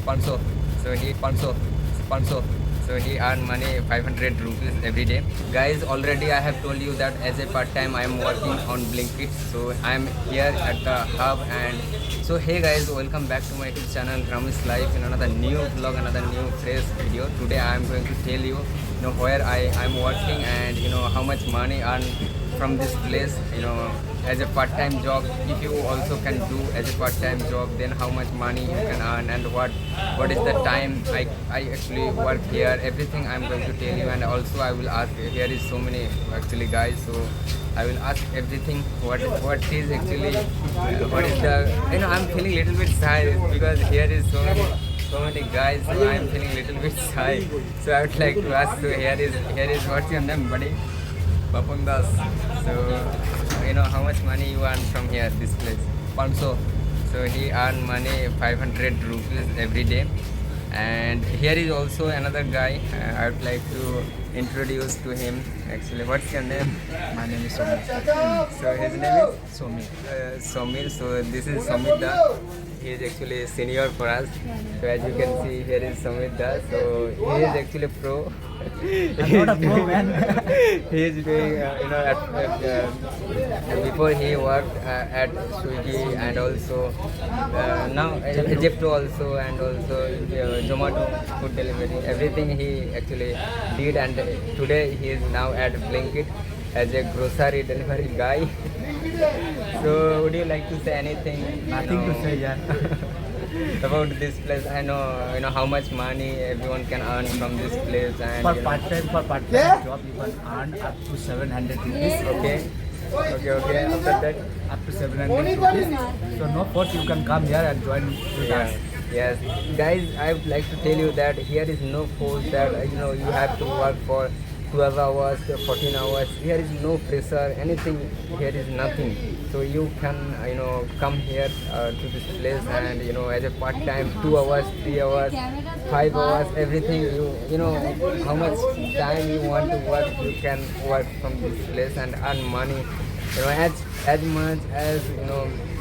500. So he earn money 500 rupees every day. Guys, already I have told you that as a part time I am working on Blinkit. So I am here at the hub. And so hey guys, welcome back to my YouTube channel Ramesh Life in another new vlog, another new fresh video. Today I am going to tell you, where I am working and how much money earn from this place, as a part-time job. If you also can do as a part-time job, then how much money you can earn and what is the time I actually work here. Everything I'm going to tell you, and also I will ask. Here is so many actually guys, so I will ask everything. What is actually what is the I'm feeling little bit shy because here is so many guys, so I am feeling little bit shy. So I would like to ask. So here is what's your name, buddy? Papun Das. So how much money you earn from here, this place? 500. So he earn money 500 rupees every day. And here is also another guy. I would like to introduce to him. Actually, what's your name? My name is Somir. So his name is Somir. Somir. So this is Somir Da. He is actually senior for us. So as you can see, here is Somir Da. So he is actually pro. I'm not a pro, man. He is doing, before he worked at Swiggy and also now Zepto also, and also Zomato food delivery. Everything he actually did, and today he is now at Blinkit as a grocery delivery guy. So would you like to say anything? Nothing to say, yeah. About this place? I know how much money everyone can earn from this place, and For part-time job, you can earn up to 700 rupees. Okay. After that, Up to 700 rupees. So no force, you can come here and join with us. yes, guys, I would like to tell you that here is no force that you have to work for 12 hours, 14 hours. Here is no pressure, anything. Here is nothing. So you can come here to this place, and as a part time, 2 hours, 3 hours, 5 hours, everything. You know how much time you want to work, you can work from this place and earn money. As much as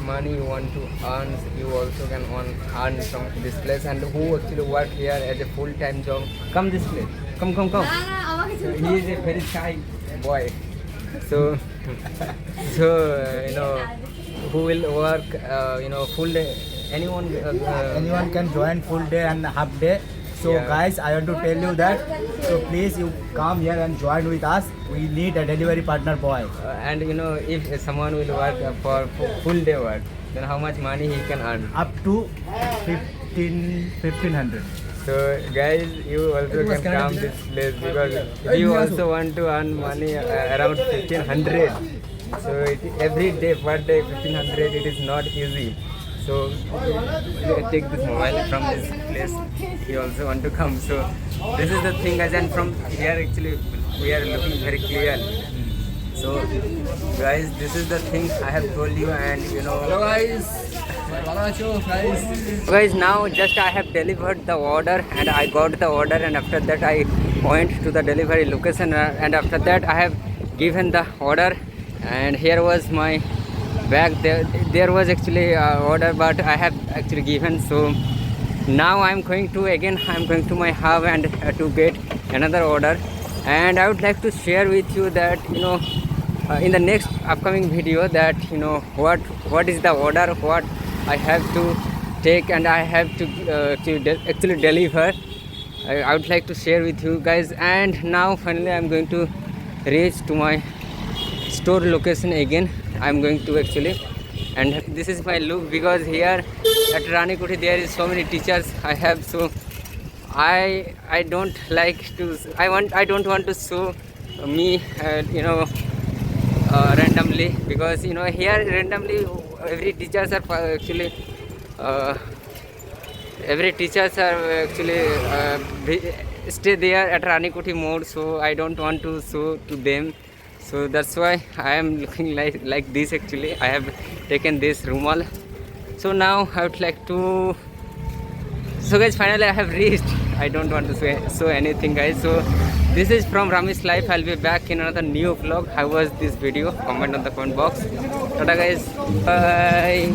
money you want to earn, you also can earn from this place. And who actually work here as a full-time job, come this place. Come. He is a very shy boy. So who will work full day? Anyone can join full day and half day. So Yeah. guys, I want to tell you that. So please, you come here and join with us. We need a delivery partner boy. And if someone will work for full day work, then how much money he can earn? Up to 1500. So guys, you also can come this place, because if you also want to earn money around 1500. So every day per day 1500, it is not easy. So take this mobile from this place. You also want to come. So this is the thing, guys, and from here actually we are looking very clear. So guys, this is the thing I have told you, and Hello guys, now just I have delivered the order, and I got the order, and after that I went to the delivery location, and after that I have given the order, and here was my bag. There was actually order, but I have actually given. So now I'm going to my hub and to get another order. And I would like to share with you that in the next upcoming video that what is the order, what I have to take, and I have to actually deliver. I would like to share with you guys. And now finally I'm going to reach to my store location again. I'm going to actually, and this is my look, because here at Ranikoti there is so many teachers I have. So I don't like to, I don't want to show me randomly, because here randomly every teachers are actually stay there at Ranikoti mode. So I don't want to show to them. So that's why I am looking like this. Actually, I have taken this rumal. So now I would like to. So guys, finally I have reached. I don't want to show anything, guys. So this is from Ramesh Life. I'll be back in another new vlog. How was this video? Comment on the comment box. Tata guys. Bye.